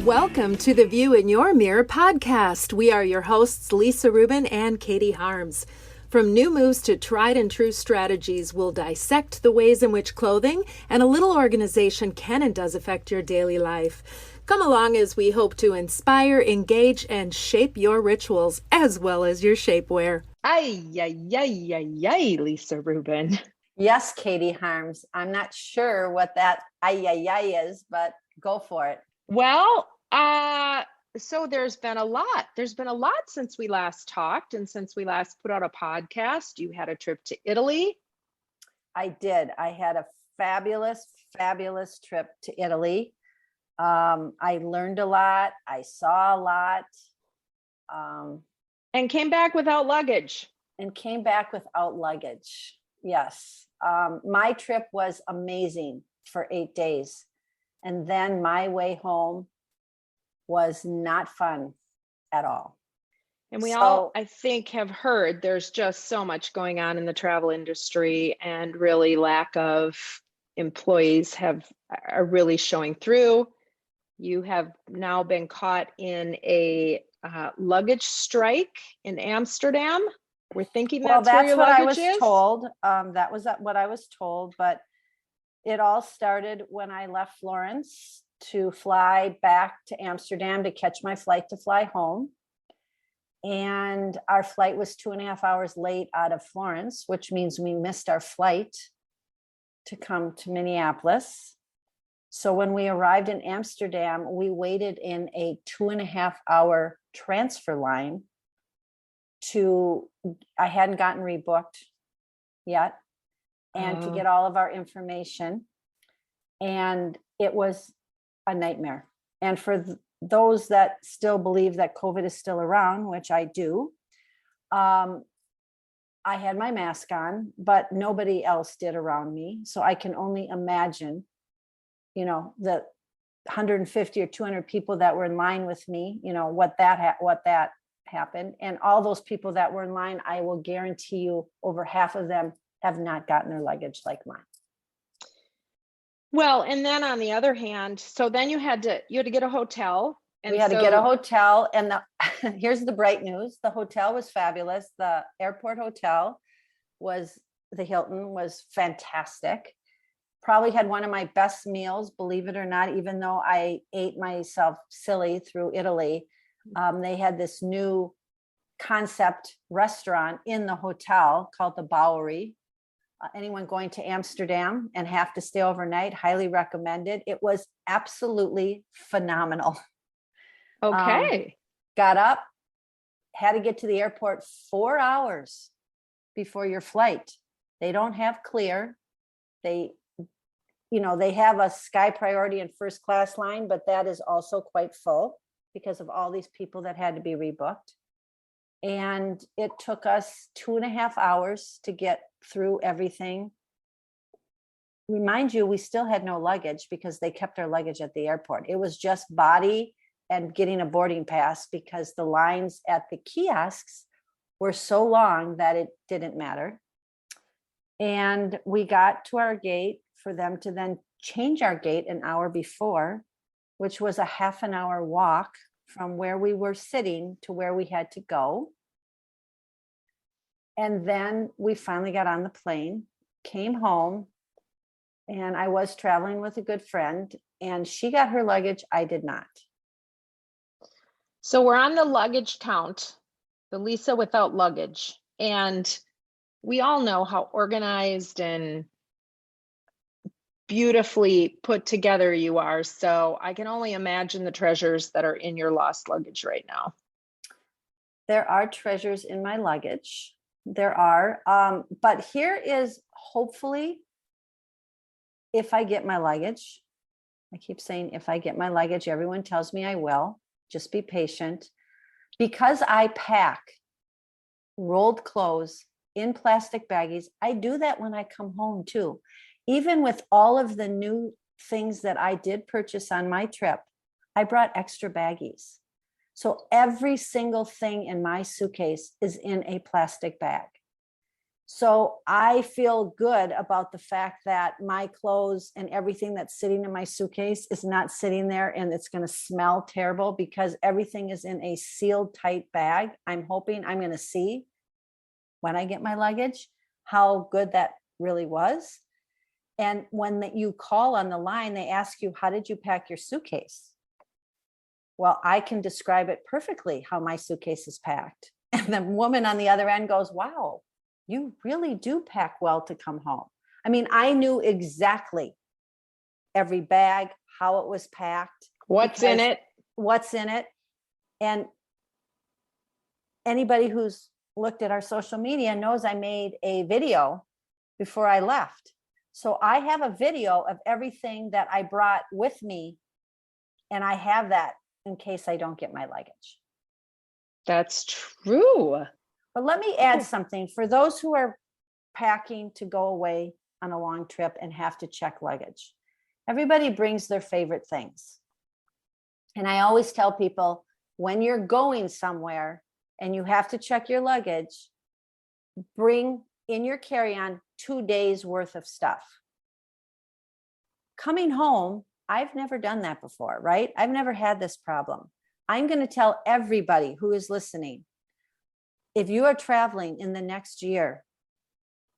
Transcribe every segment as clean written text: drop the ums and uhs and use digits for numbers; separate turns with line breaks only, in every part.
Welcome to the View in Your Mirror podcast. We are your hosts, Lisa Rubin and Katie Harms. From new moves to tried and true strategies, we'll dissect the ways in which clothing and a little organization can and does affect your daily life. Come along as we hope to inspire, engage, and shape your rituals as well as your shapewear.
Ay, Lisa Rubin.
Yes, Katie Harms. I'm not sure what that is, but go for it.
Well, so there's been a lot. There's been a lot since we last talked and since we last put out a podcast. You had a trip to Italy.
I did. I had a fabulous trip to Italy. I learned a lot. I saw a lot.
And came back without luggage.
Yes. My trip was amazing for 8 days. And then my way home was not fun at all.
And we all, I think, have heard there's just so much going on in the travel industry, and really lack of employees are really showing through. You have now been caught in a luggage strike in Amsterdam. We're thinking that's where your luggage is?
Told. That was what I was told, but it all started when I left Florence to fly back to Amsterdam to catch my flight to fly home. And our flight was 2.5 hours late out of Florence, which means we missed our flight to come to Minneapolis. So when we arrived in Amsterdam, we waited in a 2.5-hour transfer line I hadn't gotten rebooked yet, and to get all of our information. And it was a nightmare. And for those that still believe that COVID is still around, which I do, I had my mask on, but nobody else did around me. So I can only imagine, the 150 or 200 people that were in line with me, what that happened. And all those people that were in line, I will guarantee you over half of them have not gotten their luggage like mine.
Well, and then on the other hand, so then you had to get a hotel. And
we had to get a hotel, and here's the bright news. The hotel was fabulous. The airport hotel the Hilton was fantastic. Probably had one of my best meals, believe it or not, even though I ate myself silly through Italy. They had this new concept restaurant in the hotel called the Bowery. Anyone going to Amsterdam and have to stay overnight, highly recommended. It was absolutely phenomenal.
Okay.
Got up, had to get to the airport 4 hours before your flight. They don't have clear. They have a sky priority and first class line, but that is also quite full because of all these people that had to be rebooked. And it took us 2.5 hours to get through everything. Remind you, we still had no luggage because they kept our luggage at the airport. It was just body and getting a boarding pass because the lines at the kiosks were so long that it didn't matter. And we got to our gate for them to then change our gate an hour before, which was a half an hour walk from where we were sitting to where we had to go. And then we finally got on the plane, came home, and I was traveling with a good friend, and she got her luggage. I did not.
So we're on the luggage count, the Lisa without luggage. And we all know how organized and beautifully put together you are. So I can only imagine the treasures that are in your lost luggage right now.
There are treasures in my luggage. There are. But here is hopefully, if I get my luggage, I keep saying, if I get my luggage, everyone tells me I will. Just be patient. Because I pack rolled clothes in plastic baggies, I do that when I come home too. Even with all of the new things that I did purchase on my trip, I brought extra baggies. So every single thing in my suitcase is in a plastic bag. So I feel good about the fact that my clothes and everything that's sitting in my suitcase is not sitting there and it's going to smell terrible, because everything is in a sealed tight bag. I'm hoping I'm going to see when I get my luggage how good that really was. And when you call on the line, they ask you, how did you pack your suitcase? Well, I can describe it perfectly how my suitcase is packed. And the woman on the other end goes, wow, you really do pack well to come home. I mean, I knew exactly every bag, how it was packed,
what's in it.
And anybody who's looked at our social media knows I made a video before I left. So I have a video of everything that I brought with me, and I have that in case I don't get my luggage.
That's true.
But let me add something for those who are packing to go away on a long trip and have to check luggage. Everybody brings their favorite things. And I always tell people, when you're going somewhere and you have to check your luggage, bring in your carry-on 2 days worth of stuff. Coming home, I've never done that before, right? I've never had this problem. I'm going to tell everybody who is listening, if you are traveling in the next year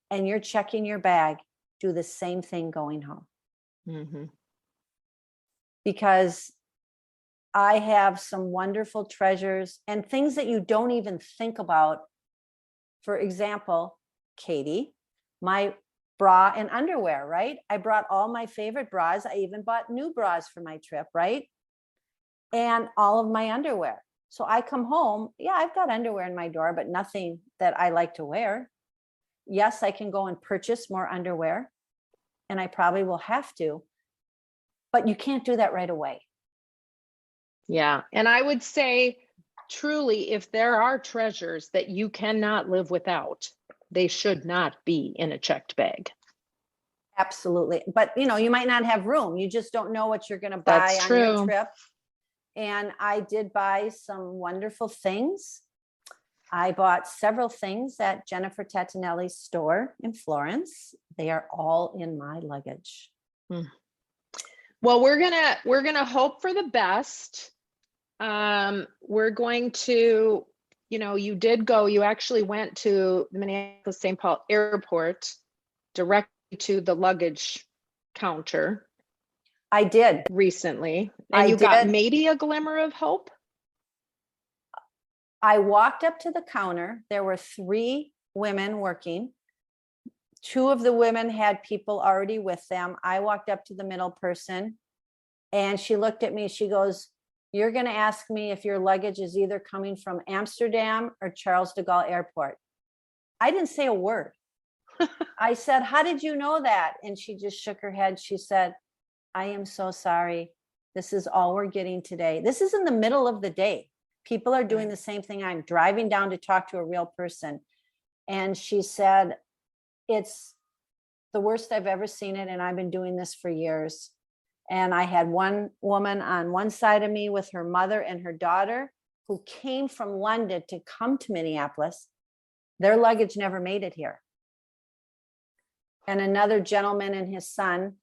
and you're checking your bag, do the same thing going home.
Mm-hmm.
Because I have some wonderful treasures and things that you don't even think about. For example, Katie, my bra and underwear, right? I brought all my favorite bras. I even bought new bras for my trip, right? And all of my underwear. So I come home, yeah, I've got underwear in my drawer, but nothing that I like to wear. Yes, I can go and purchase more underwear, and I probably will have to, but you can't do that right away.
Yeah. And I would say, truly, if there are treasures that you cannot live without, they should not be in a checked bag.
Absolutely. But you might not have room. You just don't know what you're going to buy on your trip. And I did buy some wonderful things. I bought several things at Jennifer Tatinelli's store in Florence. They are all in my luggage.
Well, we're gonna hope for the best. We're going to, you actually went to the Minneapolis St. Paul airport directly to the luggage counter.
I did
recently, and you got maybe a glimmer of hope.
I walked up to the counter. There were 3 women working. 2 of the women had people already with them. I walked up to the middle person, and she looked at me. She goes, "You're going to ask me if your luggage is either coming from Amsterdam or Charles de Gaulle Airport." I didn't say a word. I said, "How did you know that?" And she just shook her head. She said, "I am so sorry. This is all we're getting today." This is in the middle of the day. People are doing the same thing. I'm driving down to talk to a real person. And she said, "It's the worst I've ever seen it. And I've been doing this for years." And I had one woman on one side of me with her mother and her daughter who came from London to come to Minneapolis. Their luggage never made it here. And another gentleman and his son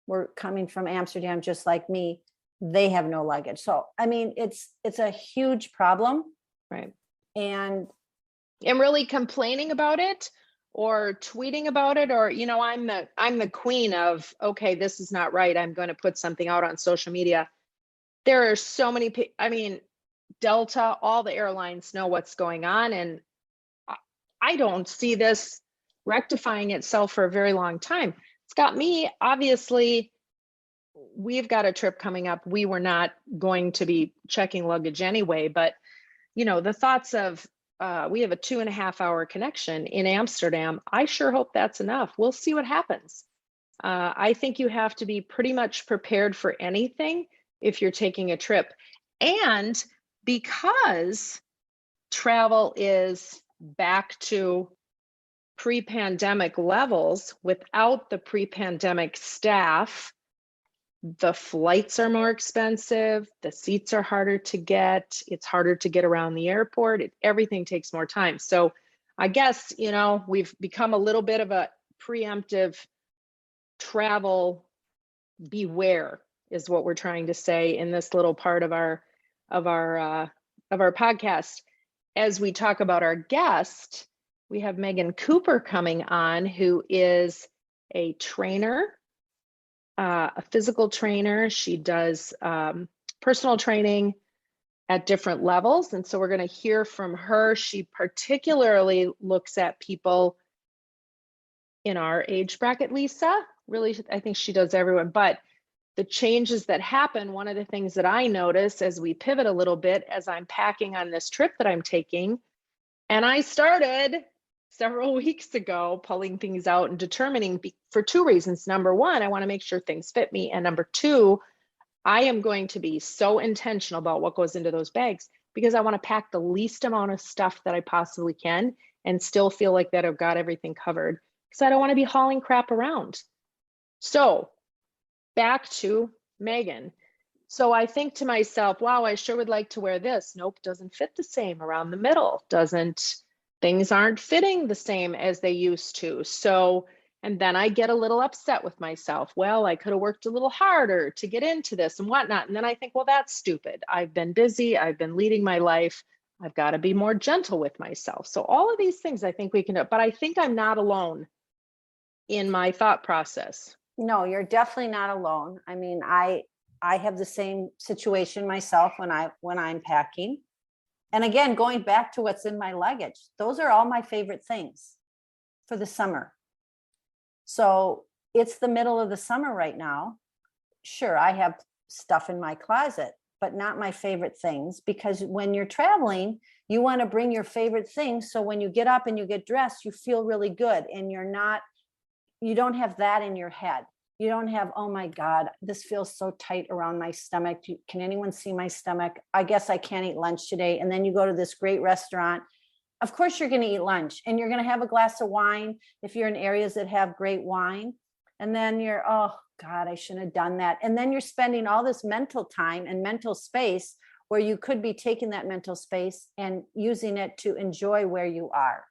were coming from Amsterdam, just like me. They have no luggage. So, I mean, it's a huge problem.
Right.
And
really complaining about it or tweeting about it, or, I'm the queen of, okay, this is not right. I'm going to put something out on social media. There are so many, Delta, all the airlines know what's going on. And I don't see this rectifying itself for a very long time. It's got me, obviously, we've got a trip coming up. We were not going to be checking luggage anyway, but the thoughts of, we have a 2.5-hour connection in Amsterdam. I sure hope that's enough. We'll see what happens. I think you have to be pretty much prepared for anything if you're taking a trip. And because travel is back to pre-pandemic levels without the pre-pandemic staff, the flights are more expensive, the seats are harder to get, it's harder to get around the airport, everything takes more time. So I guess, we've become a little bit of a preemptive travel beware is what we're trying to say in this little part of our podcast. As we talk about our guest, we have Megan Cooper coming on, who is a trainer, a physical trainer. She does personal training at different levels. And so we're going to hear from her. She particularly looks at people in our age bracket, Lisa. Really, I think she does everyone. But the changes that happen, one of the things that I notice as we pivot a little bit, as I'm packing on this trip that I'm taking, and I started several weeks ago pulling things out and determining for two reasons. Number one, I want to make sure things fit me. And number two, I am going to be so intentional about what goes into those bags because I want to pack the least amount of stuff that I possibly can and still feel like that I've got everything covered because I don't want to be hauling crap around. So back to Megan. So I think to myself, wow, I sure would like to wear this. Nope, doesn't fit the same around the middle. Things aren't fitting the same as they used to. So, and then I get a little upset with myself. Well, I could have worked a little harder to get into this and whatnot. And then I think, well, that's stupid. I've been busy. I've been leading my life. I've got to be more gentle with myself. So all of these things I think we can do, but I think I'm not alone in my thought process.
No, you're definitely not alone. I mean, I have the same situation myself when I'm packing. And again, going back to what's in my luggage, those are all my favorite things for the summer. So it's the middle of the summer right now. Sure, I have stuff in my closet, but not my favorite things, because when you're traveling, you want to bring your favorite things. So when you get up and you get dressed, you feel really good and you don't have that in your head. You don't have, oh my God, this feels so tight around my stomach. Can anyone see my stomach? I guess I can't eat lunch today. And then you go to this great restaurant. Of course, you're going to eat lunch and you're going to have a glass of wine if you're in areas that have great wine. And then you're, oh God, I shouldn't have done that. And then you're spending all this mental time and mental space where you could be taking that mental space and using it to enjoy where you are.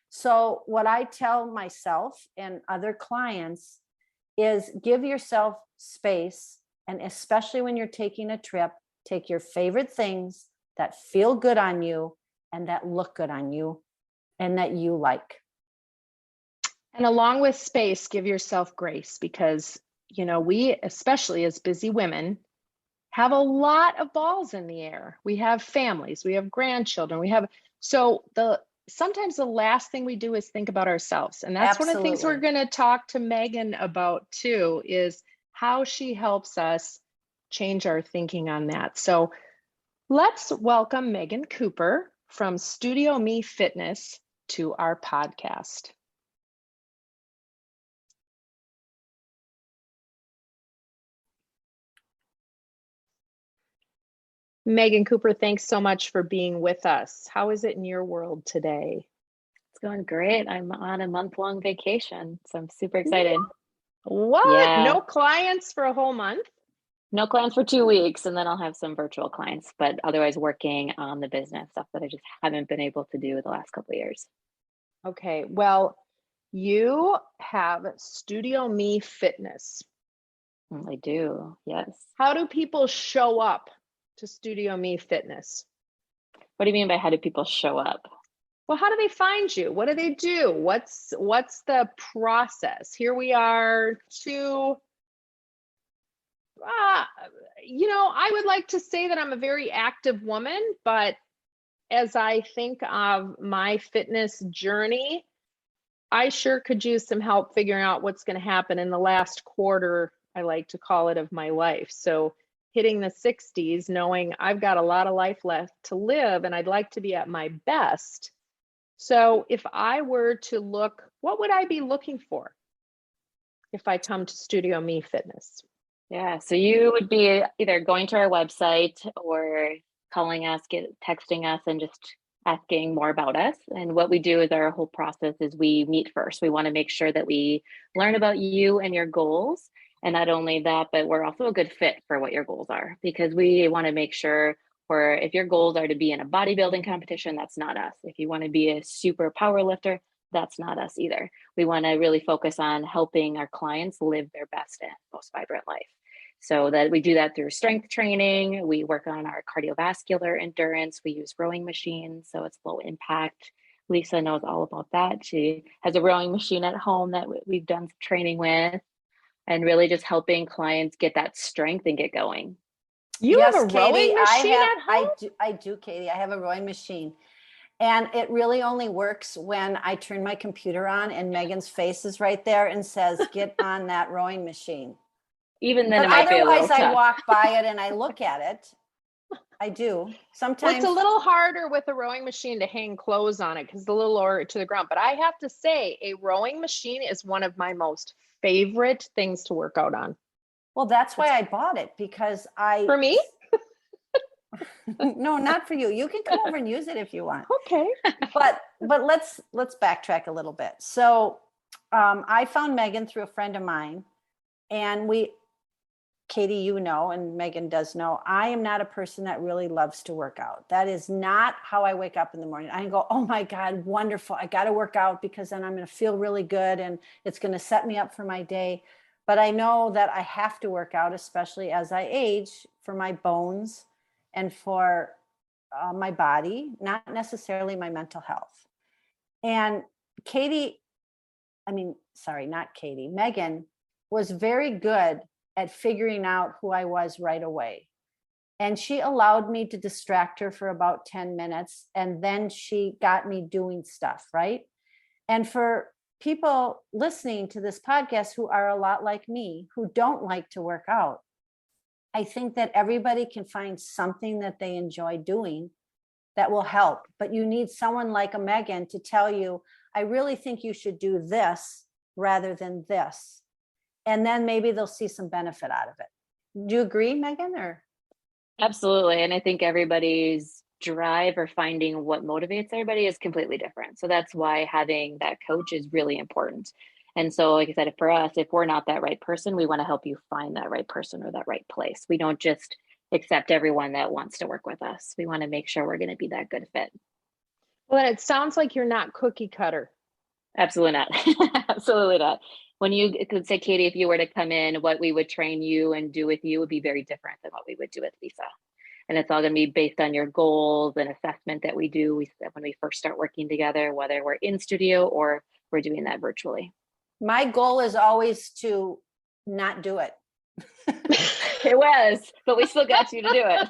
So what I tell myself and other clients is give yourself space. And especially when you're taking a trip, take your favorite things that feel good on you and that look good on you and that you like.
And along with space, give yourself grace because, we, especially as busy women, have a lot of balls in the air. We have families, we have grandchildren, sometimes the last thing we do is think about ourselves. And that's
Absolutely.
One of the things we're going to talk to Megan about too, is how she helps us change our thinking on that. So let's welcome Megan Cooper from Studio Me Fitness to our podcast. Megan Cooper, thanks so much for being with us. How is it in your world today?
It's going great. I'm on a month-long vacation, so I'm super excited.
What?
Yeah.
No clients for a whole month?
No clients for 2 weeks, and then I'll have some virtual clients, but otherwise working on the business stuff that I just haven't been able to do the last couple of years.
Okay, well, you have Studio Me Fitness.
I do, yes.
How do people show up to Studio Me Fitness?
What do you mean by how do people show up?
Well, how do they find you? What do they do? What's the process? Here we are I would like to say that I'm a very active woman, but as I think of my fitness journey, I sure could use some help figuring out what's going to happen in the last quarter, I like to call it, of my life. So hitting the 60s, knowing I've got a lot of life left to live and I'd like to be at my best. So if I were to look, what would I be looking for if I come to Studio Me Fitness?
Yeah, so you would be either going to our website or calling us, texting us, and just asking more about us. And what we do is our whole process is we meet first. We want to make sure that we learn about you and your goals. And not only that, but we're also a good fit for what your goals are, because we want to make sure Or if your goals are to be in a bodybuilding competition, that's not us. If you want to be a super power lifter, that's not us either. We want to really focus on helping our clients live their best and most vibrant life. So that we do that through strength training. We work on our cardiovascular endurance. We use rowing machines, so it's low impact. Lisa knows all about that. She has a rowing machine at home that we've done training with, and really just helping clients get that strength and get going.
You have a rowing machine at home?
I do, Katie. I have a rowing machine. And it really only works when I turn my computer on and Megan's face is right there and says, get on that rowing machine.
Even then,
but
it might be a little
otherwise, I
tough.
walk by it and I look at it. I do. Sometimes
well, it's a little harder with a rowing machine to hang clothes on it because it's a little lower to the ground. But I have to say, a rowing machine is one of my most favorite things to work out on.
Well, that's why I bought it, because
For me?
No, not for you. You can come over and use it if you want.
Okay.
But let's backtrack a little bit. So I found Megan through a friend of mine, and Katie, you know, and Megan does know, I am not a person that really loves to work out. That is not how I wake up in the morning. I go, oh my God, wonderful. I got to work out because then I'm going to feel really good and it's going to set me up for my day. But I know that I have to work out, especially as I age, for my bones and for my body, not necessarily my mental health. And Megan was very good at figuring out who I was right away. And she allowed me to distract her for about 10 minutes. And then she got me doing stuff, right? And for people listening to this podcast who are a lot like me, who don't like to work out, I think that everybody can find something that they enjoy doing that will help. But you need someone like a Megan to tell you, I really think you should do this rather than this. And then maybe they'll see some benefit out of it. Do you agree, Megan? Or
Absolutely. And I think everybody's drive or finding what motivates everybody is completely different. So that's why having that coach is really important. And so, like I said, for us, if we're not that right person, we want to help you find that right person or that right place. We don't just accept everyone that wants to work with us. We want to make sure we're going to be that good fit.
Well, it sounds like you're not cookie cutter.
Absolutely not. Absolutely not. When you could say, Katie, if you were to come in, what we would train you and do with you would be very different than what we would do with Lisa. And it's all going to be based on your goals and assessment that we do when we first start working together, whether we're in studio or we're doing that virtually.
my goal is always to not do it.
It was, but we still got you to do it.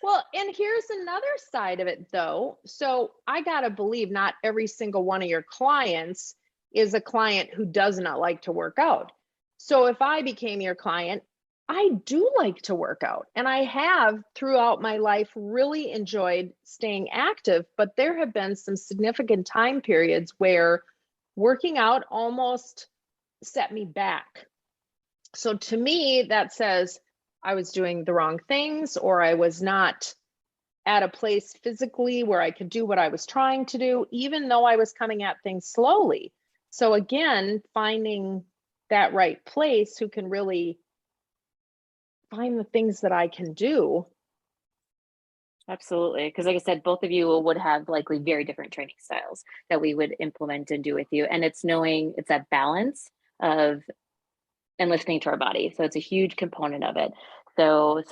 Well, and here's another side of it though. So I got to believe not every single one of your clients is a client who does not like to work out. So if I became your client, I do like to work out. And I have throughout my life really enjoyed staying active, but there have been some significant time periods where working out almost set me back. So to me, that says I was doing the wrong things, or I was not at a place physically where I could do what I was trying to do, even though I was coming at things slowly. So again, finding that right place who can really find the things that I can do.
Absolutely. Because like I said, both of you would have likely very different training styles that we would implement and do with you. And it's knowing it's that balance of and listening to our body. So it's a huge component of it. So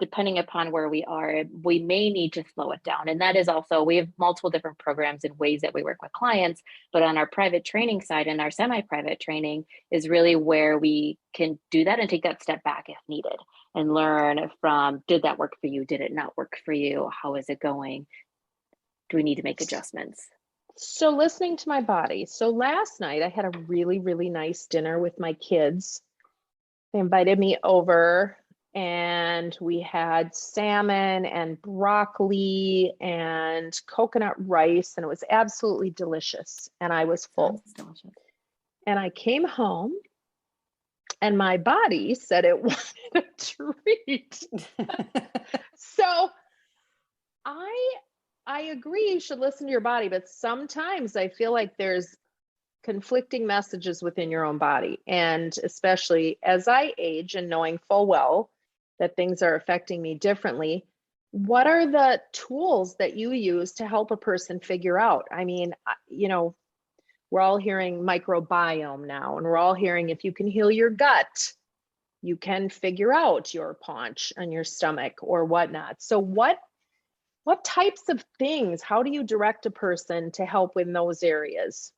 depending upon where we are, we may need to slow it down. And that is also, we have multiple different programs and ways that we work with clients, but on our private training side and our semi-private training is really where we can do that and take that step back if needed and learn from, did that work for you? Did it not work for you? How is it going? Do we need to make adjustments?
So listening to my body. So last night I had a really, really nice dinner with my kids. They invited me over and we had salmon and broccoli and coconut rice, and it was absolutely delicious. And I was full. And I came home and my body said it wanted a treat. So I agree you should listen to your body, but sometimes I feel like there's conflicting messages within your own body. And especially as I age and knowing full well that things are affecting me differently. What are the tools that you use to help a person figure out? I mean, we're all hearing microbiome now, and we're all hearing if you can heal your gut, you can figure out your paunch and your stomach or whatnot. So what types of things, how do you direct a person to help in those areas?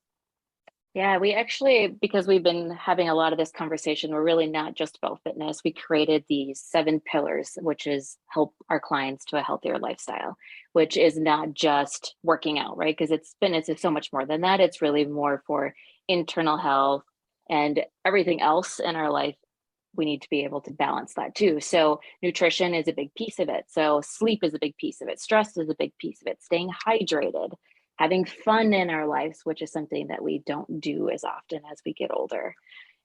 Yeah, we actually, because we've been having a lot of this conversation, we're really not just about fitness. We created these 7 pillars, which is help our clients to a healthier lifestyle, which is not just working out, right? Because fitness is so much more than that. It's really more for internal health and everything else in our life. We need to be able to balance that too. So nutrition is a big piece of it. So sleep is a big piece of it. Stress is a big piece of it. Staying hydrated, having fun in our lives, which is something that we don't do as often as we get older.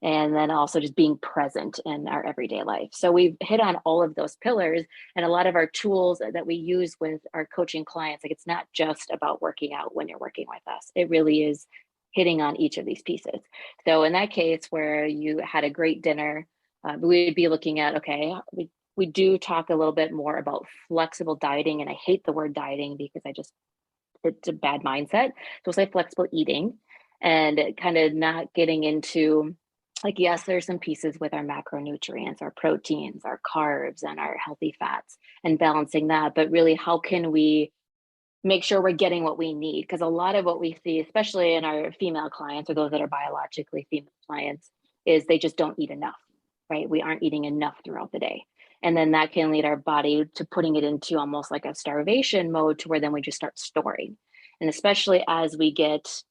And then also just being present in our everyday life. So we've hit on all of those pillars, and a lot of our tools that we use with our coaching clients, like it's not just about working out when you're working with us. It really is hitting on each of these pieces. So in that case where you had a great dinner, we'd be looking at, okay, we do talk a little bit more about flexible dieting, and I hate the word dieting because it's a bad mindset. So we'll say flexible eating, and kind of not getting into like, yes, there's some pieces with our macronutrients, our proteins, our carbs, and our healthy fats, and balancing that. But really, how can we make sure we're getting what we need? Because a lot of what we see, especially in our female clients or those that are biologically female clients, is they just don't eat enough, right? We aren't eating enough throughout the day. And then that can lead our body to putting it into almost like a starvation mode, to where then we just start storing. And especially as we get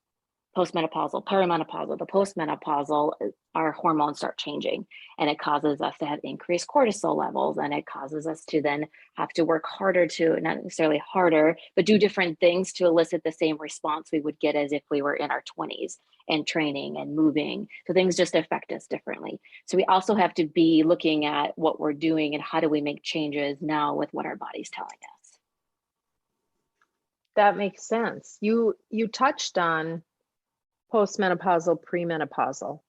postmenopausal, perimenopausal, the postmenopausal, our hormones start changing, and it causes us to have increased cortisol levels, and it causes us to then have to work harder, to not necessarily harder, but do different things to elicit the same response we would get as if we were in our 20s and training and moving. So things just affect us differently. So we also have to be looking at what we're doing and how do we make changes now with what our body's telling us.
That makes sense. You touched on postmenopausal, premenopausal.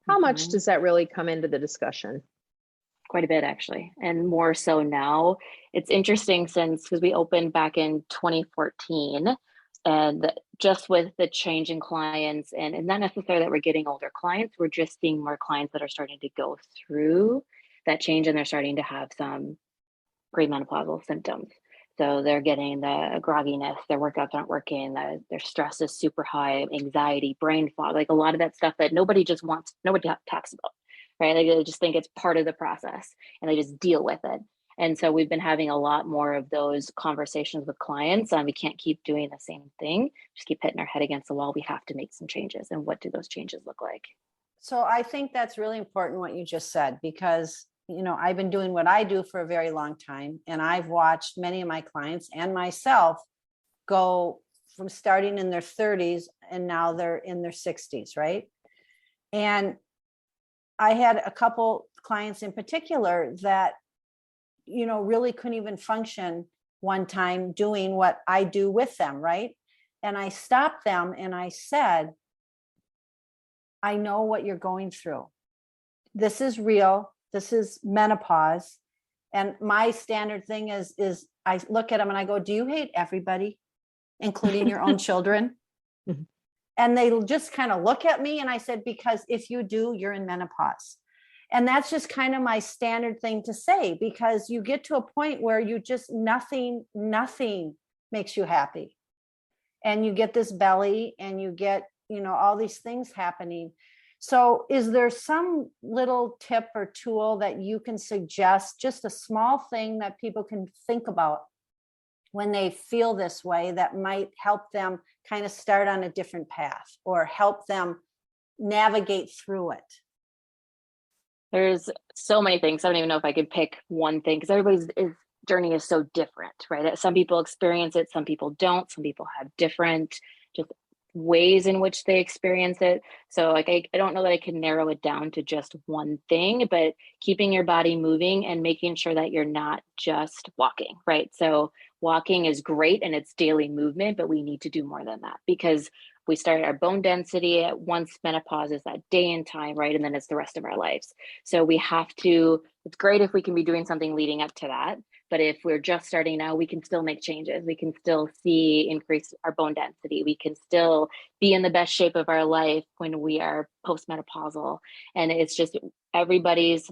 How much does that really come into the discussion?
Quite a bit, actually, and more so now. It's interesting because we opened back in 2014, and just with the change in clients, and not necessarily that we're getting older clients, we're just seeing more clients that are starting to go through that change, and they're starting to have some premenopausal symptoms. So they're getting the grogginess, their workouts aren't working, their stress is super high, anxiety, brain fog, like a lot of that stuff that nobody talks about, right? Like they just think it's part of the process, and they just deal with it. And so we've been having a lot more of those conversations with clients. We can't keep doing the same thing, just keep hitting our head against the wall. We have to make some changes. And what do those changes look like?
So I think that's really important what you just said, because I've been doing what I do for a very long time, and I've watched many of my clients and myself go from starting in their 30s, and now they're in their 60s, right? And I had a couple clients in particular that, really couldn't even function one time doing what I do with them, right? And I stopped them and I said, I know what you're going through. This is real. This is menopause. And my standard thing is I look at them and I go, do you hate everybody, including your own children? And they just kind of look at me, and I said, because if you do, you're in menopause. And that's just kind of my standard thing to say, because you get to a point where you just nothing makes you happy. And you get this belly, and you get, all these things happening. So is there some little tip or tool that you can suggest, just a small thing that people can think about when they feel this way, that might help them kind of start on a different path or help them navigate through it?
There's so many things. I don't even know if I could pick one thing, because everybody's journey is so different, right? Some people experience it, some people don't. Some people have different just ways in which they experience it. So like, I don't know that I can narrow it down to just one thing, but keeping your body moving and making sure that you're not just walking, right? So walking is great and it's daily movement, but we need to do more than that, because We start our bone density at once menopause is that day and time, right? And then it's the rest of our lives. So we have to, it's great if we can be doing something leading up to that. But if we're just starting now, we can still make changes. We can still see increase our bone density. We can still be in the best shape of our life when we are postmenopausal. And it's just everybody's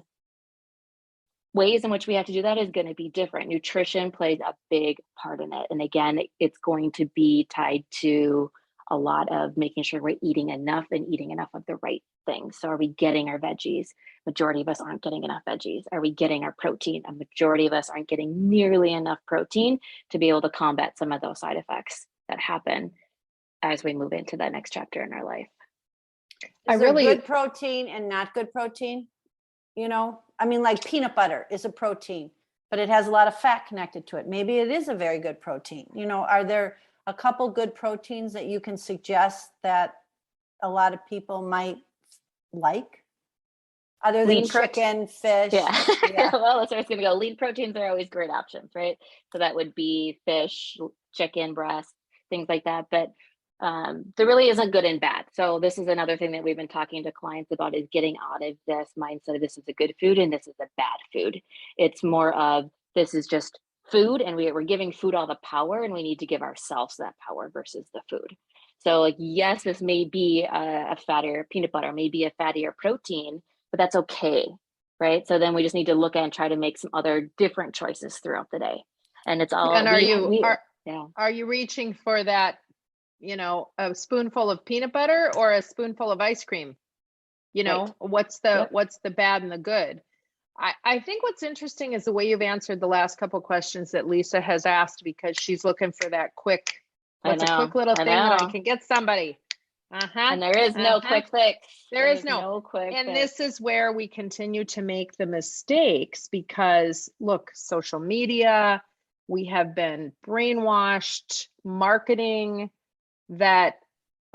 ways in which we have to do that is going to be different. Nutrition plays a big part in it. And again, it's going to be tied to a lot of making sure we're eating enough and eating enough of the right things. So are we getting our veggies? Majority of us aren't getting enough veggies. Are we getting our protein? A majority of us aren't getting nearly enough protein to be able to combat some of those side effects that happen as we move into that next chapter in our life.
Is there good protein and not good protein? You know, I mean, like peanut butter is a protein, but it has a lot of fat connected to it. Maybe it is a very good protein. You know, are there a couple good proteins that you can suggest that a lot of people might like? Other than chicken, fish.
Yeah. Well, that's where it's going to go. Lean proteins are always great options, right? So that would be fish, chicken breast, things like that. But there really isn't good and bad. So this is another thing that we've been talking to clients about, is getting out of this mindset of this is a good food and this is a bad food. It's more of this is just food, and we're giving food all the power, and we need to give ourselves that power versus the food. So like, yes, this may be a fattier peanut butter, maybe a fattier protein, but that's okay, right? So then we just need to look at and try to make some other different choices throughout the day. And it's all.
And are you reaching for that, you know, a spoonful of peanut butter or a spoonful of ice cream? You know, right. What's the bad and the good? I think what's interesting is the way you've answered the last couple of questions that Lisa has asked, because she's looking for that quick, a quick little thing that I can get somebody.
And there is no quick fix.
There is no quick fix. This is where we continue to make the mistakes, because look, social media, we have been brainwashed, marketing that,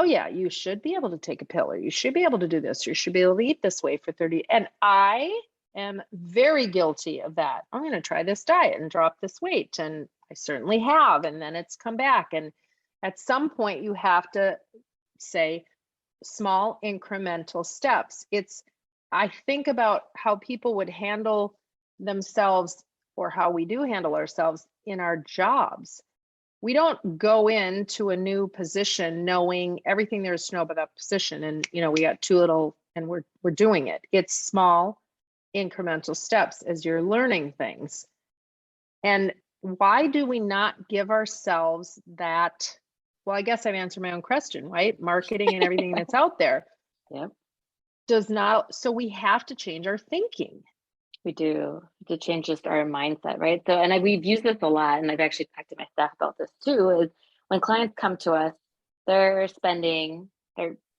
oh yeah, you should be able to take a pill, or you should be able to do this, or you should be able to eat this way for 30. And I am very guilty of that. I'm going to try this diet and drop this weight. And I certainly have. And then it's come back. And at some point you have to say small incremental steps. I think about how people would handle themselves, or how we do handle ourselves in our jobs. We don't go into a new position knowing everything there is to know about that position. And, you know, we got too little and we're doing it. It's small incremental steps as you're learning things. And why do we not give ourselves that? Well, I guess I've answered my own question, right? Marketing and everything that's out there.
Yep.
Does not. So we have to change our thinking.
We do to change just our mindset, right? So, and we've used this a lot, and I've actually talked to my staff about this too, is when clients come to us, they're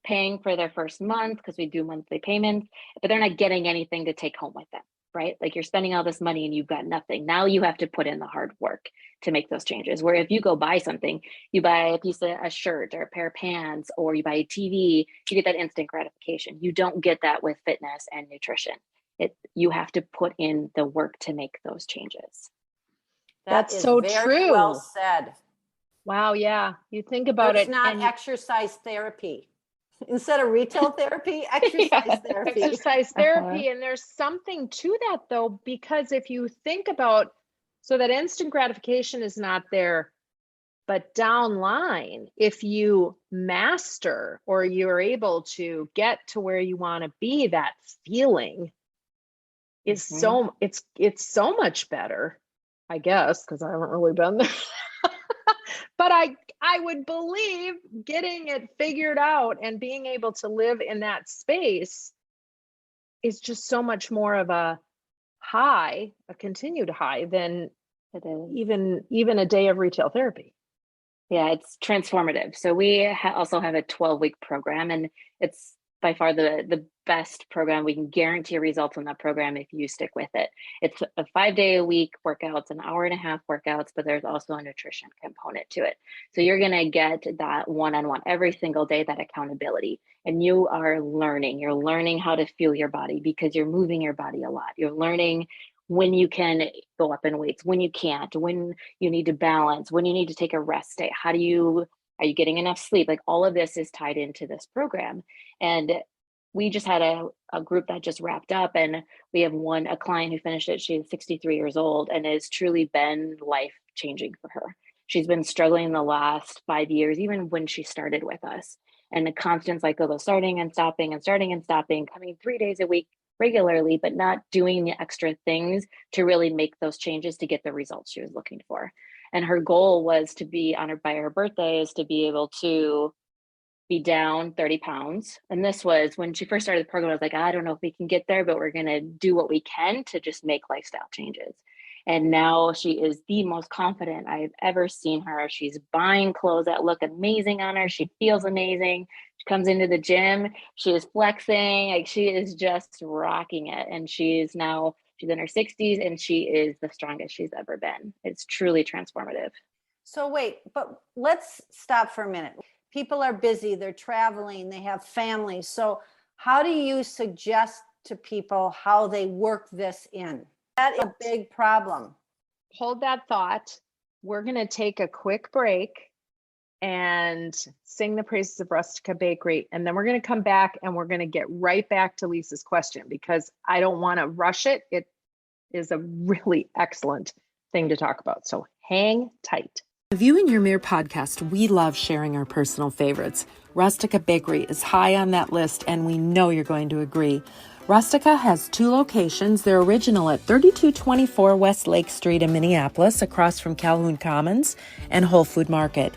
paying for their first month because we do monthly payments, but they're not getting anything to take home with them, right? Like, you're spending all this money and you've got nothing. Now you have to put in the hard work to make those changes. Where if you go buy something, you buy a shirt or a pair of pants, or you buy a TV, you get that instant gratification. You don't get that with fitness and nutrition. You have to put in the work to make those changes.
That's so true.
Well said.
Wow. Yeah. You think about it.
It's not exercise therapy. Instead of retail therapy, exercise therapy.
Exercise therapy. And there's something to that though, because if you think about, so that instant gratification is not there, but downline, if you master, or you're able to get to where you want to be, that feeling is it's so much better, I guess, because I haven't really been there. But I would believe getting it figured out and being able to live in that space is just so much more of a high, a continued high, than even a day of retail therapy.
Yeah, it's transformative. So we also have a 12-week program, and it's by far the best program. We can guarantee results on that program if you stick with it. It's a 5-day-a-week workouts, an hour-and-a-half workouts, but there's also a nutrition component to it. So you're going to get that one-on-one every single day, that accountability. And you're learning how to feel your body, because you're moving your body a lot. You're learning when you can go up in weights, when you can't, when you need to balance, when you need to take a rest day. How do you Are you getting enough sleep? Like all of this is tied into this program. And we just had a group that just wrapped up, and we have a client who finished it. She's 63 years old, and it's truly been life changing for her. She's been struggling the last 5 years, even when she started with us, and the constant cycle of starting and stopping and starting and stopping, coming 3 days a week regularly, but not doing the extra things to really make those changes to get the results she was looking for. And her goal was to be honored by her birthday, is to be able to be down 30 pounds. And this was when she first started the program. I was like, I don't know if we can get there, but we're going to do what we can to just make lifestyle changes. And now she is the most confident I've ever seen her. She's buying clothes that look amazing on her. She feels amazing. She comes into the gym. She is flexing. Like she is just rocking it. And she's in her 60s, and she is the strongest she's ever been. It's truly transformative.
So wait, but let's stop for a minute. People are busy, they're traveling, they have families. So how do you suggest to people how they work this in? That is a big problem.
Hold that thought. We're going to take a quick break and sing the praises of Rustica Bakery. And then we're going to come back and we're going to get right back to Lisa's question, because I don't want to rush it. It is a really excellent thing to talk about. So hang tight.
The View in Your Mirror podcast, we love sharing our personal favorites. Rustica Bakery is high on that list, and we know you're going to agree. Rustica has 2 locations. They're original at 3224 West Lake Street in Minneapolis, across from Calhoun Commons and Whole Food Market,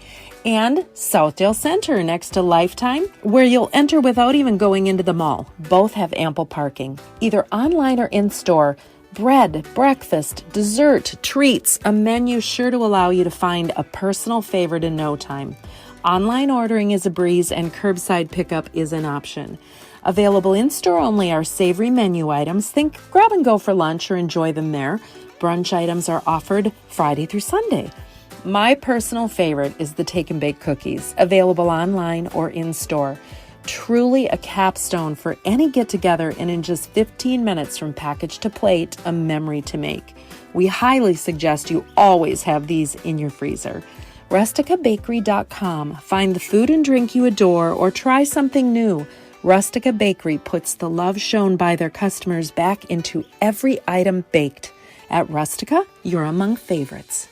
and Southdale Center next to Lifetime, where you'll enter without even going into the mall. Both have ample parking, either online or in-store. Bread, breakfast, dessert, treats, a menu sure to allow you to find a personal favorite in no time. Online ordering is a breeze, and curbside pickup is an option. Available in-store only are savory menu items. Think grab and go for lunch or enjoy them there. Brunch items are offered Friday through Sunday. My personal favorite is the Take and Bake cookies, available online or in-store. Truly a capstone for any get-together, and in just 15 minutes from package to plate, a memory to make. We highly suggest you always have these in your freezer. RusticaBakery.com. Find the food and drink you adore, or try something new. Rustica Bakery puts the love shown by their customers back into every item baked. At Rustica, you're among favorites.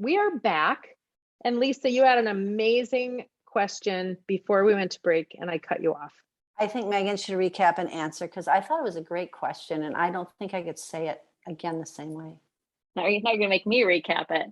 We are back. And Lisa, you had an amazing question before we went to break, and I cut you off.
I think Megan should recap and answer, because I thought it was a great question, and I don't think I could say it again the same way.
Now you're not going to make me recap it.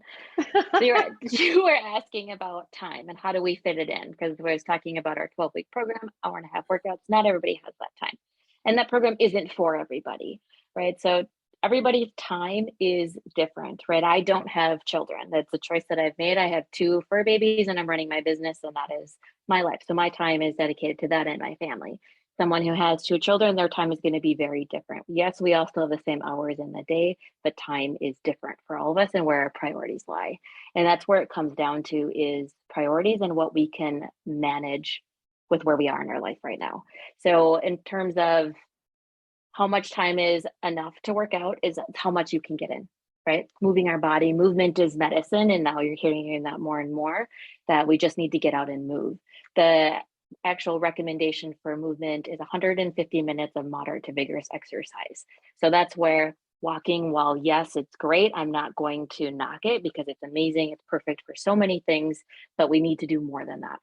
So you were asking about time and how do we fit it in, because we was talking about our 12-week program, hour and a half workouts. Not everybody has that time, and that program isn't for everybody, right? So everybody's time is different, right? I don't have children. That's a choice that I've made. I have 2 fur babies, and I'm running my business, and that is my life. So my time is dedicated to that and my family. Someone who has 2 children, their time is going to be very different. Yes, we all still have the same hours in the day, but time is different for all of us and where our priorities lie. And that's where it comes down to, is priorities and what we can manage with where we are in our life right now. So in terms of how much time is enough to work out, is how much you can get in, right? Moving our body, movement is medicine. And now you're hearing that more and more, that we just need to get out and move. The actual recommendation for movement is 150 minutes of moderate to vigorous exercise. So that's where walking, while yes, it's great, I'm not going to knock it because it's amazing. It's perfect for so many things, but we need to do more than that.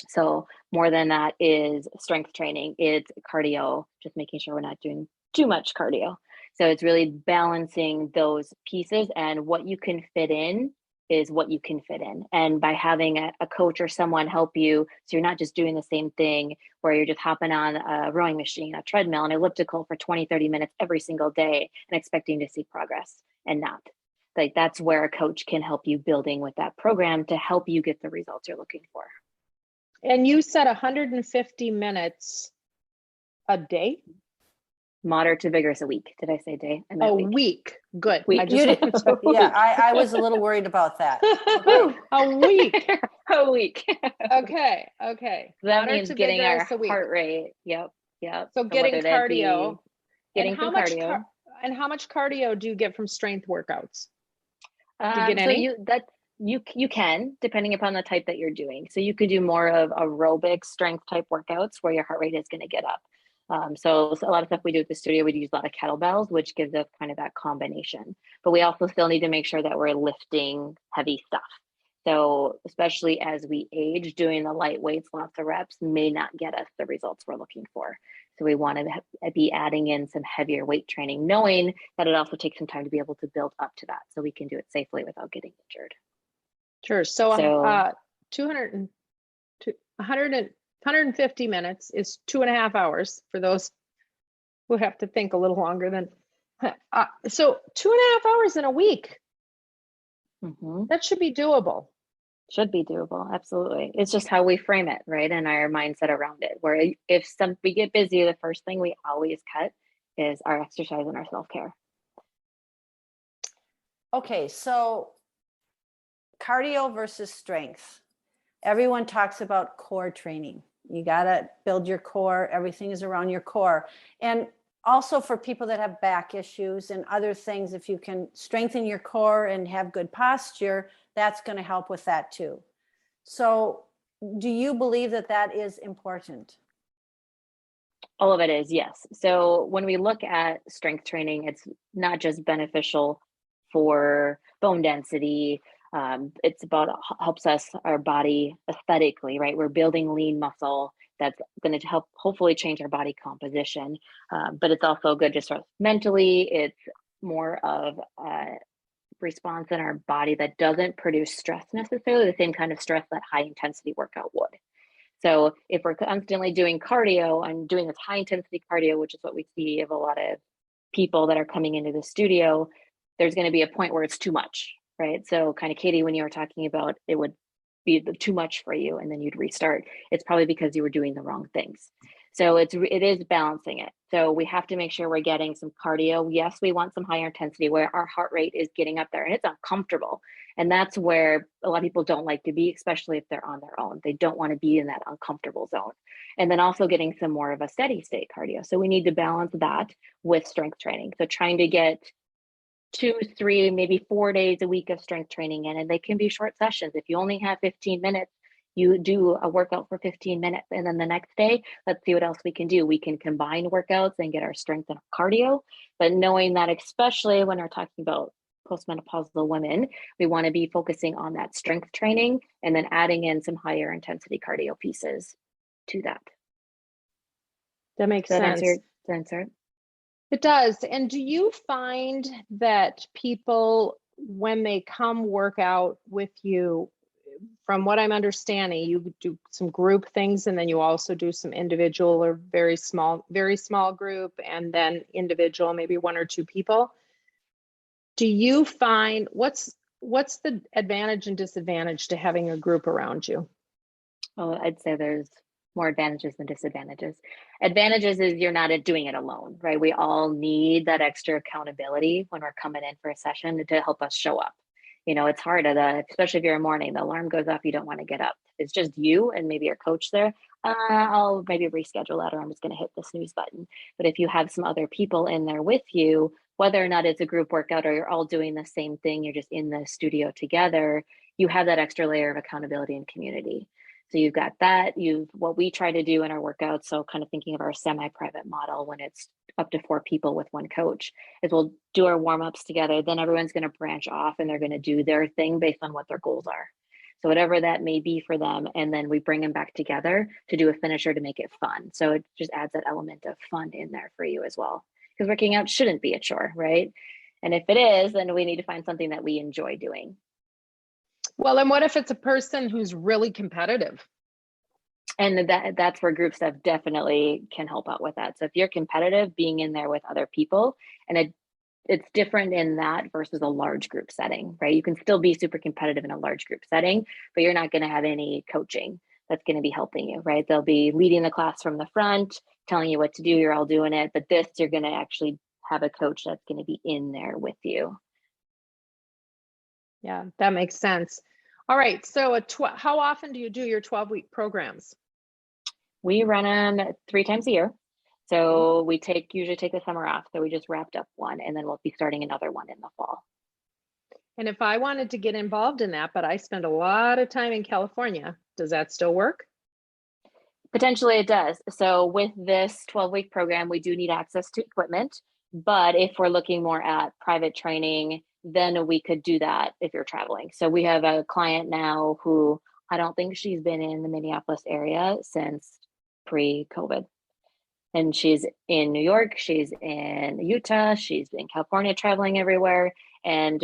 So more than that is strength training. It's cardio, just making sure we're not doing too much cardio. So it's really balancing those pieces, and what you can fit in is what you can fit in. And by having a coach or someone help you, so you're not just doing the same thing where you're just hopping on a rowing machine, a treadmill, an elliptical for 20, 30 minutes every single day and expecting to see progress, and not. Like, that's where a coach can help you building with that program to help you get the results you're looking for.
And you said 150 minutes a day?
Moderate to vigorous a week. Did I say day? I
meant week. Good.
Week. I was a little worried about that.
Okay. A week.
A week.
Okay.
That means getting our heart rate. Yep.
So getting cardio.
Getting some cardio.
And how much cardio do you get from strength workouts?
To get any? You can, depending upon the type that you're doing. So you could do more of aerobic strength type workouts where your heart rate is going to get up. So a lot of stuff we do at the studio, we use a lot of kettlebells, which gives us kind of that combination. But we also still need to make sure that we're lifting heavy stuff. So especially as we age, doing the light weights, lots of reps may not get us the results we're looking for. So we want to be adding in some heavier weight training, knowing that it also takes some time to be able to build up to that so we can do it safely without getting injured.
Sure. So 200 and 100 and 150 minutes is 2.5 hours for those who have to think a little longer than. So 2.5 hours in a week.
Mm-hmm.
That should be doable.
Should be doable. Absolutely. It's just how we frame it, right? And our mindset around it, where if we get busy, the first thing we always cut is our exercise and our self-care.
Okay, so cardio versus strength. Everyone talks about core training. You got to build your core. Everything is around your core. And also for people that have back issues and other things, if you can strengthen your core and have good posture, that's going to help with that too. So do you believe that that is important?
All of it is, yes. So when we look at strength training, it's not just beneficial for bone density. It's about helps us, our body aesthetically, right? We're building lean muscle that's going to help hopefully change our body composition. But it's also good just sort of mentally. It's more of a response in our body that doesn't produce stress necessarily, the same kind of stress that high intensity workout would. So if we're constantly doing cardio and doing this high intensity cardio, which is what we see of a lot of people that are coming into the studio, there's going to be a point where it's too much, right? So kind of Katie, when you were talking about it would be too much for you and then you'd restart, it's probably because you were doing the wrong things. So it is balancing it. So we have to make sure we're getting some cardio. Yes, we want some higher intensity where our heart rate is getting up there and it's uncomfortable. And that's where a lot of people don't like to be, especially if they're on their own. They don't want to be in that uncomfortable zone. And then also getting some more of a steady state cardio. So we need to balance that with strength training. So trying to get 2, 3, maybe 4 days a week of strength training in, and they can be short sessions. If you only have 15 minutes, you do a workout for 15 minutes. And then the next day, let's see what else we can do. We can combine workouts and get our strength and cardio, but knowing that, especially when we're talking about postmenopausal women, we want to be focusing on that strength training and then adding in some higher intensity cardio pieces to that.
That makes sense.
Answer.
It does. And do you find that people, when they come work out with you, from what I'm understanding, you do some group things and then you also do some individual or very small group and then individual, maybe 1 or 2 people. Do you find what's the advantage and disadvantage to having a group around you?
Oh, I'd say there's more advantages than disadvantages. Advantages is you're not doing it alone, right? We all need that extra accountability when we're coming in for a session to help us show up. You know, it's hard, especially if you're in the morning, the alarm goes off, you don't want to get up. It's just you and maybe your coach there. I'll maybe reschedule that, or I'm just going to hit the snooze button. But if you have some other people in there with you, whether or not it's a group workout or you're all doing the same thing, you're just in the studio together, you have that extra layer of accountability and community. So you've got that, what we try to do in our workouts, so kind of thinking of our semi-private model when it's up to 4 people with 1 coach, is we'll do our warm-ups together, then everyone's going to branch off and they're going to do their thing based on what their goals are. So whatever that may be for them, and then we bring them back together to do a finisher to make it fun. So it just adds that element of fun in there for you as well. Because working out shouldn't be a chore, right? And if it is, then we need to find something that we enjoy doing.
Well, and what if it's a person who's really competitive?
And that's where group stuff definitely can help out with that. So if you're competitive, being in there with other people, and it's different in that versus a large group setting, right? You can still be super competitive in a large group setting, but you're not going to have any coaching that's going to be helping you, right? They'll be leading the class from the front, telling you what to do. You're all doing it. But this, you're going to actually have a coach that's going to be in there with you.
Yeah, that makes sense. All right. So how often do you do your 12-week programs?
We run them 3 times a year. So we usually take the summer off. So we just wrapped up one, and then we'll be starting another one in the fall.
And if I wanted to get involved in that, but I spend a lot of time in California, does that still work?
Potentially it does. So with this 12-week program, we do need access to equipment. But if we're looking more at private training, then we could do that if you're traveling. So we have a client now who I don't think she's been in the Minneapolis area since pre-COVID. And she's in New York, she's in Utah, she's in California, traveling everywhere. And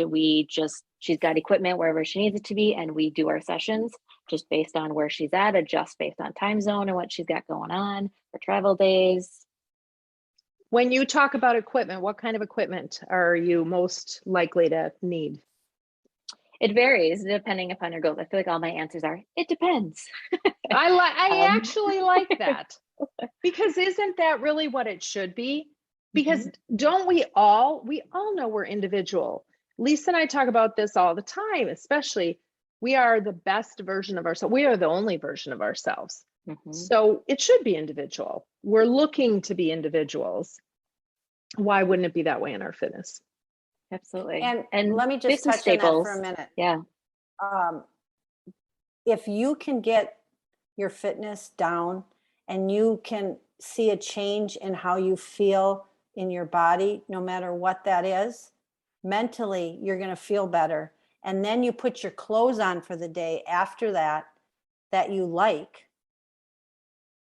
she's got equipment wherever she needs it to be. And we do our sessions just based on where she's at, adjust based on time zone and what she's got going on for travel days.
When you talk about equipment, what kind of equipment are you most likely to need?
It varies depending upon your goals. I feel like all my answers are, it depends.
I actually like that, because isn't that really what it should be? Because don't we all know we're individual. Lisa and I talk about this all the time, especially we are the best version of ourselves. We are the only version of ourselves. So it should be individual. We're looking to be individuals. Why wouldn't it be that way in our fitness?
Absolutely. And let me just touch on that for a minute.
Yeah.
If you can get your fitness down and you can see a change in how you feel in your body, no matter what that is, mentally, you're going to feel better. And then you put your clothes on for the day after that you like,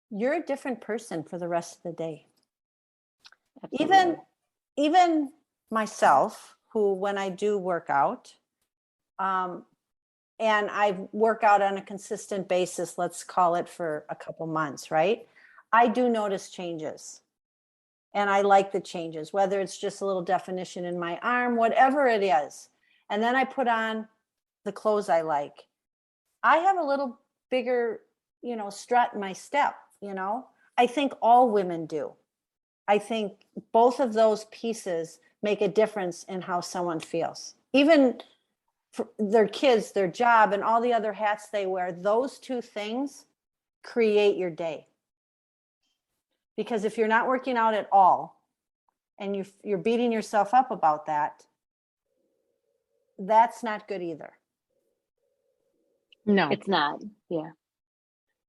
you're a different person for the rest of the day. Absolutely. Even myself, who when I do work out, and I work out on a consistent basis, let's call it for a couple months, right? I do notice changes. And I like the changes, whether it's just a little definition in my arm, whatever it is. And then I put on the clothes I like. I have a little bigger, strut in my step, I think all women do. I think both of those pieces make a difference in how someone feels. Even for their kids, their job, and all the other hats they wear, those two things create your day. Because if you're not working out at all and you're beating yourself up about that, that's not good either.
No,
it's not. Yeah.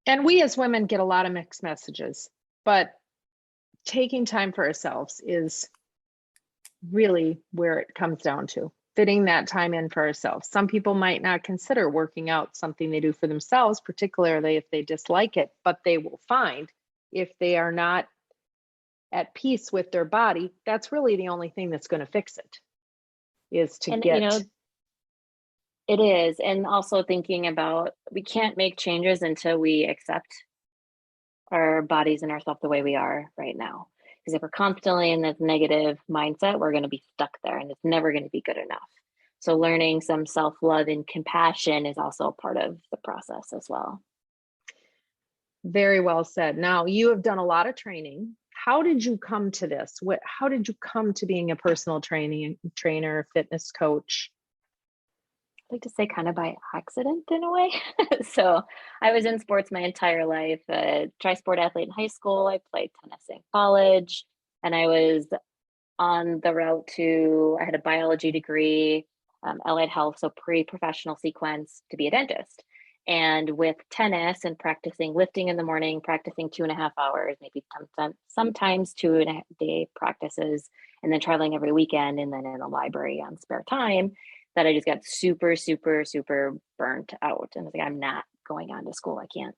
And we as women get a lot of mixed messages, but taking time for ourselves is really where it comes down to, fitting that time in for ourselves. Some people might not consider working out something they do for themselves, particularly if they dislike it, but they will find if they are not at peace with their body, that's really the only thing that's going to fix it, is to get.
It is. And also thinking about, we can't make changes until we accept our bodies and ourselves the way we are right now. Because if we're constantly in this negative mindset, we're going to be stuck there and it's never going to be good enough. So learning some self-love and compassion is also part of the process as well.
Very well said. Now, you have done a lot of training. How did you come to this? How did you come to being a personal trainer, fitness coach?
I like to say kind of by accident in a way. So I was in sports my entire life, a tri-sport athlete in high school. I played tennis in college, and I was on the route I had a biology degree, allied health, so pre-professional sequence to be a dentist. And with tennis and practicing lifting in the morning, practicing 2.5 hours, maybe sometimes 2.5-day practices, and then traveling every weekend and then in the library on spare time, that I just got super, super, super burnt out. And I was like, I'm not going on to school. I can't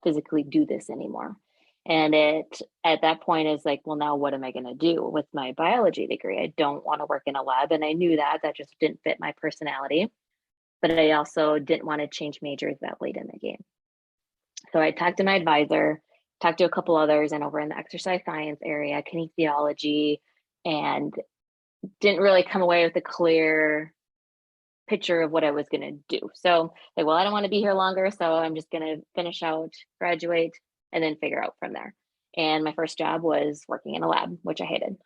physically do this anymore. And at that point is like, well, now what am I going to do with my biology degree? I don't want to work in a lab. And I knew that just didn't fit my personality. But I also didn't want to change majors that late in the game. So I talked to my advisor, talked to a couple others, and over in the exercise science area, kinesiology, and didn't really come away with a clear picture of what I was going to do. So like, well, I don't want to be here longer, so I'm just going to finish out, graduate, and then figure out from there. And my first job was working in a lab, which I hated.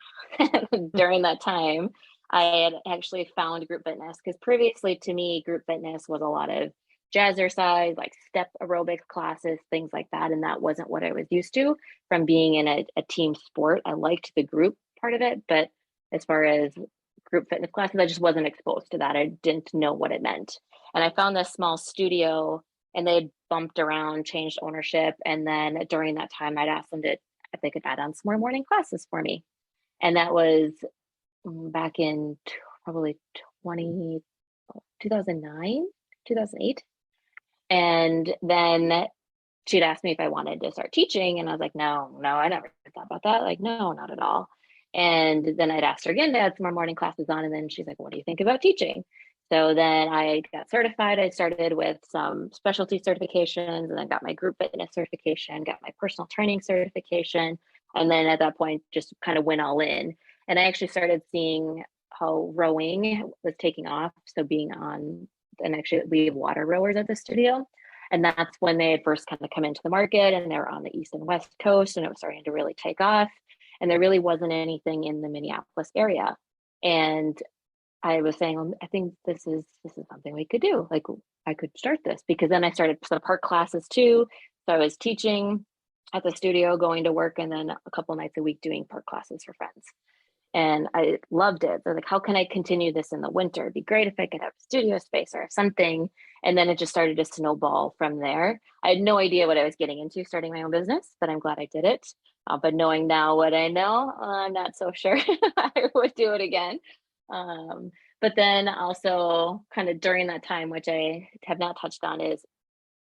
During that time, I had actually found group fitness, because previously to me, group fitness was a lot of jazzercise, like step aerobics classes, things like that. And that wasn't what I was used to from being in a team sport. I liked the group part of it, but as far as group fitness classes. I just wasn't exposed to that. I didn't know what it meant. And I found this small studio, and they had bumped around, changed ownership. And then during that time, I'd asked them if they could add on some more morning classes for me. And that was back in probably 2009, 2008. And then she'd asked me if I wanted to start teaching. And I was like, no, I never thought about that. Like, no, not at all. And then I'd asked her again to add some more morning classes on. And then she's like, what do you think about teaching? So then I got certified. I started with some specialty certifications, and then got my group fitness certification, got my personal training certification. And then at that point, just kind of went all in. And I actually started seeing how rowing was taking off. So being on, and actually we have water rowers at the studio. And that's when they had first kind of come into the market, and they were on the East and West Coast, and it was starting to really take off. And there really wasn't anything in the Minneapolis area. And I was saying, well, I think this is something we could do. Like, I could start this, because then I started some park classes too. So I was teaching at the studio, going to work, and then a couple nights a week doing park classes for friends. And I loved it. So like, how can I continue this in the winter? It'd be great if I could have studio space or something. And then it just started to snowball from there. I had no idea what I was getting into starting my own business, but I'm glad I did it. But knowing now what I know, I'm not so sure I would do it again. But then also kind of during that time, which I have not touched on, is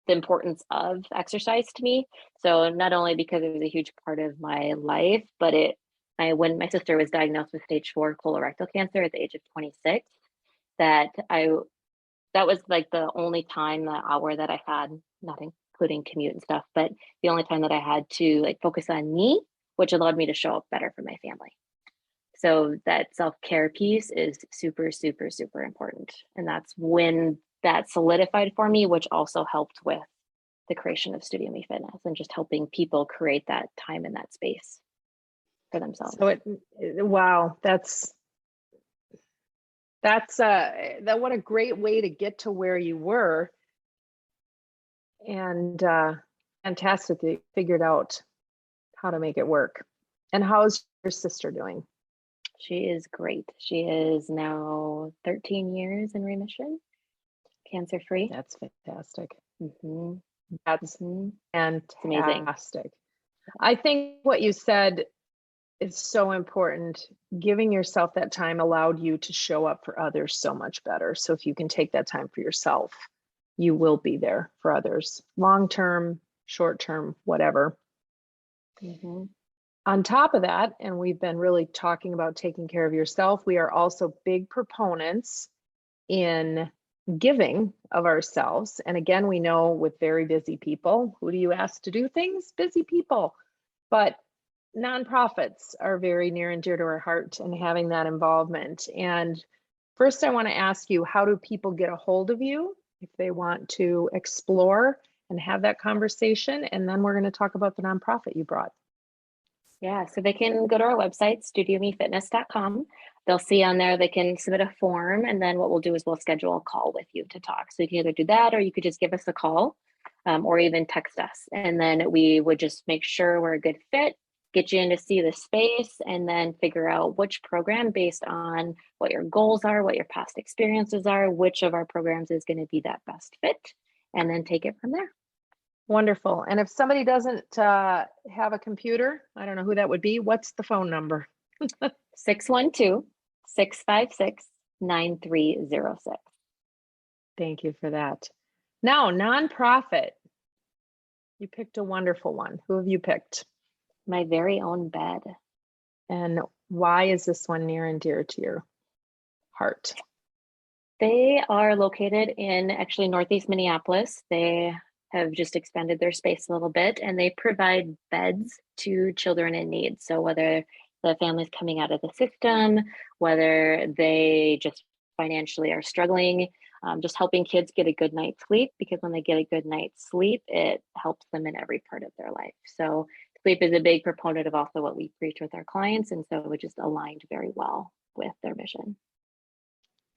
the importance of exercise to me. So not only because it was a huge part of my life, but when my sister was diagnosed with stage 4 colorectal cancer at the age of 26, that was like the only time, the hour that I had, not including commute and stuff, but the only time that I had to like focus on me, which allowed me to show up better for my family. So that self-care piece is super, super, super important. And that's when that solidified for me, which also helped with the creation of Studio Me Fitness and just helping people create that time and that space for themselves.
So wow, that's what a great way to get to where you were. And fantastic that you figured out how to make it work. And how's your sister doing?
She is great. She is now 13 years in remission, cancer-free.
That's fantastic.
Mm-hmm.
That's fantastic.
Amazing.
I think what you said is so important. Giving yourself that time allowed you to show up for others so much better. So if you can take that time for yourself, you will be there for others, long-term, short-term, whatever.
Mm-hmm.
On top of that, and we've been really talking about taking care of yourself, we are also big proponents in giving of ourselves. And again, we know with very busy people, who do you ask to do things? Busy people. But nonprofits are very near and dear to our heart, and having that involvement. And first, I want to ask you, how do people get a hold of you if they want to explore and have that conversation? And then we're going to talk about the nonprofit you brought.
Yeah, so they can go to our website, studiomefitness.com. They'll see on there, they can submit a form, and then what we'll do is we'll schedule a call with you to talk. So you can either do that, or you could just give us a call, or even text us. And then we would just make sure we're a good fit, get you in to see the space, and then figure out which program, based on what your goals are, what your past experiences are, which of our programs is going to be that best fit, and then take it from there.
Wonderful. And if somebody doesn't have a computer, I don't know who that would be. What's the phone number?
612-656-9306.
Thank you for that. Now, nonprofit. You picked a wonderful one. Who have you picked?
My very own bed.
And why is this one near and dear to your heart?
They are located in actually Northeast Minneapolis. They have just expanded their space a little bit, and they provide beds to children in need. So whether the family's coming out of the system, whether they just financially are struggling, just helping kids get a good night's sleep, because when they get a good night's sleep, it helps them in every part of their life. So sleep is a big proponent of also what we preach with our clients, and so it just aligned very well with their mission.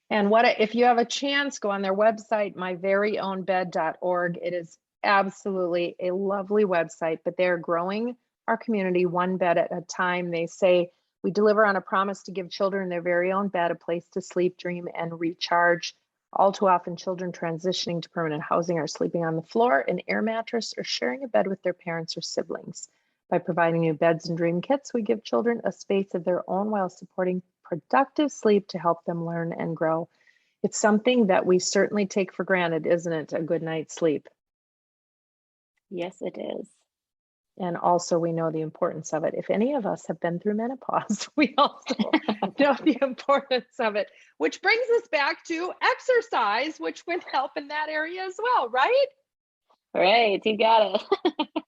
And if you have a chance, go on their website, myveryownbed.org. It is absolutely a lovely website, but they're growing our community one bed at a time. They say We deliver on a promise to give children their very own bed, a place to sleep, dream, and recharge. All too often, children transitioning to permanent housing are sleeping on the floor, an air mattress, or sharing a bed with their parents or siblings. By providing new beds and dream kits, we give children a space of their own while supporting productive sleep to help them learn and grow. It's something that we certainly take for granted, isn't it? A good night's sleep.
Yes, it is.
And also we know the importance of it. If any of us have been through menopause, we also know the importance of it, which brings us back to exercise, which would help in that area as well, right?
Right, you got it.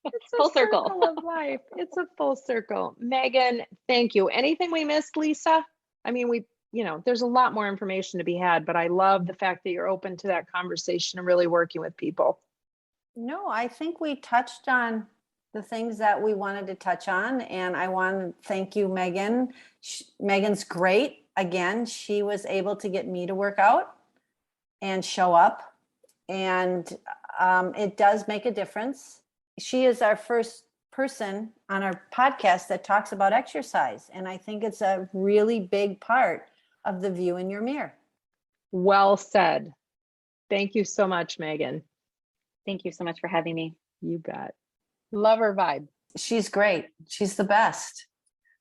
It's
Full
a
circle
of life. It's a full circle. Megan, thank you. Anything we missed, Lisa? I mean, there's a lot more information to be had, but I love the fact that you're open to that conversation and really working with people.
No, I think we touched on the things that we wanted to touch on. And I want to thank you, Megan. Megan's great. Again, she was able to get me to work out and show up. And it does make a difference. She is our first person on our podcast that talks about exercise. And I think it's a really big part of the view in your mirror.
Well said. Thank you so much, Megan.
Thank you so much for having me.
You bet. Love her vibe.
She's great. She's the best.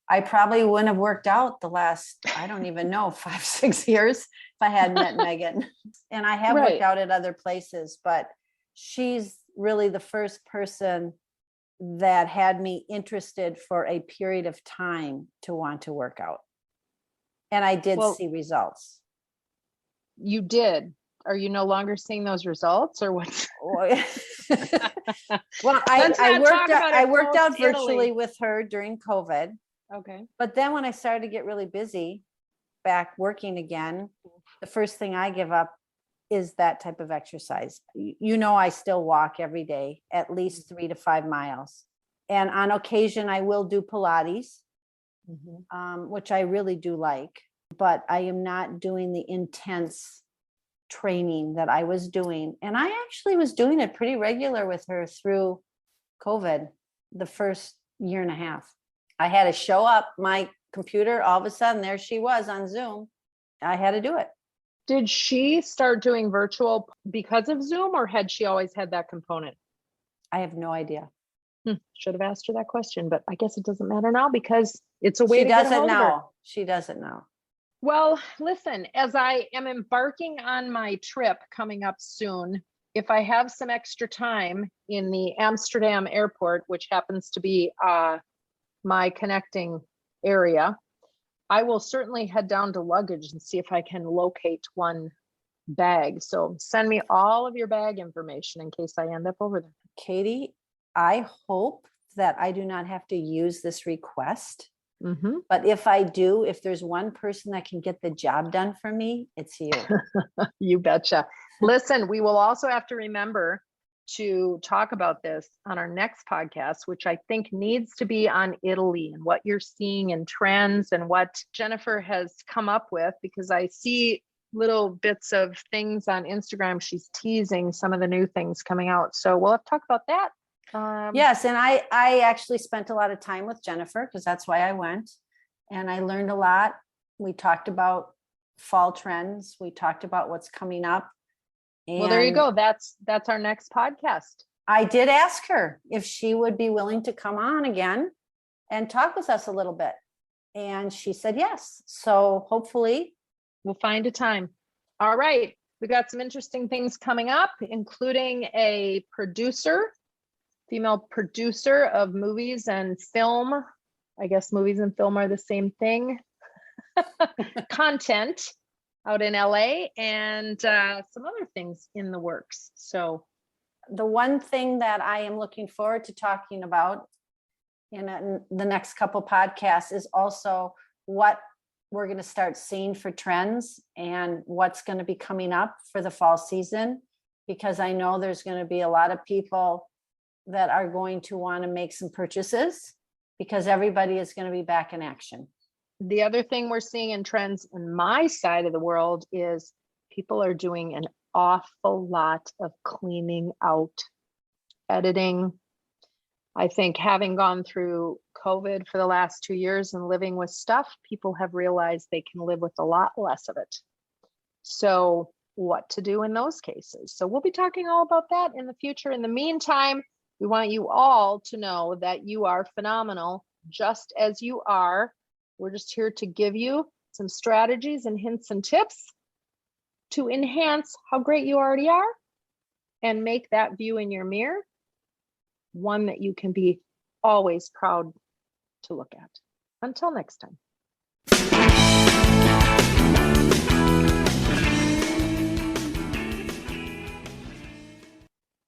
I probably wouldn't have worked out the last, I don't even know, 5-6 years if I hadn't met Megan. And I have worked out at other places, but she's really the first person that had me interested for a period of time to want to work out. And I did see results.
You did. Are you no longer seeing those results or what?
Well, I worked out virtually with her during COVID.
Okay.
But then when I started to get really busy back working again, the first thing I give up is that type of exercise. I still walk every day, at least 3 to 5 miles. And on occasion, I will do Pilates, which I really do like, but I am not doing the intense training that I was doing. And I actually was doing it pretty regular with her through COVID, the first year and a half. I had to show up my computer, all of a sudden there she was on Zoom. I had to do it.
Did she start doing virtual because of Zoom, or had she always had that component?
I have no idea.
Should have asked her that question, but I guess it doesn't matter now because it's a way to
get
a hold of her.
She doesn't know.
Well, listen, as I am embarking on my trip coming up soon, if I have some extra time in the Amsterdam airport, which happens to be my connecting area, I will certainly head down to luggage and see if I can locate one bag. So send me all of your bag information in case I end up over there.
Katie, I hope that I do not have to use this request. But if I do, if there's one person that can get the job done for me, it's you.
You betcha. Listen, we will also have to remember to talk about this on our next podcast, which I think needs to be on Italy and what you're seeing in trends and what Jennifer has come up with, because I see little bits of things on Instagram. She's teasing some of the new things coming out. So we'll have to talk about that.
Yes. And I actually spent a lot of time with Jennifer because that's why I went, and I learned a lot. We talked about fall trends. We talked about what's coming up. And
well, there you go. That's our next podcast.
I did ask her if she would be willing to come on again and talk with us a little bit. And she said yes. So hopefully
we'll find a time. All right. We got some interesting things coming up, including a female producer of movies and film. I guess movies and film are the same thing. Content out in LA, and some other things in the works. So
the one thing that I am looking forward to talking about in the next couple podcasts is also what we're going to start seeing for trends and what's going to be coming up for the fall season, because I know there's going to be a lot of people that are going to want to make some purchases because everybody is going to be back in action.
The other thing we're seeing in trends in my side of the world is people are doing an awful lot of cleaning out, editing. I think having gone through COVID for the last 2 years and living with stuff, people have realized they can live with a lot less of it. So what to do in those cases? So we'll be talking all about that in the future. In the meantime, we want you all to know that you are phenomenal just as you are. We're just here to give you some strategies and hints and tips to enhance how great you already are and make that view in your mirror one that you can be always proud to look at. Until next time.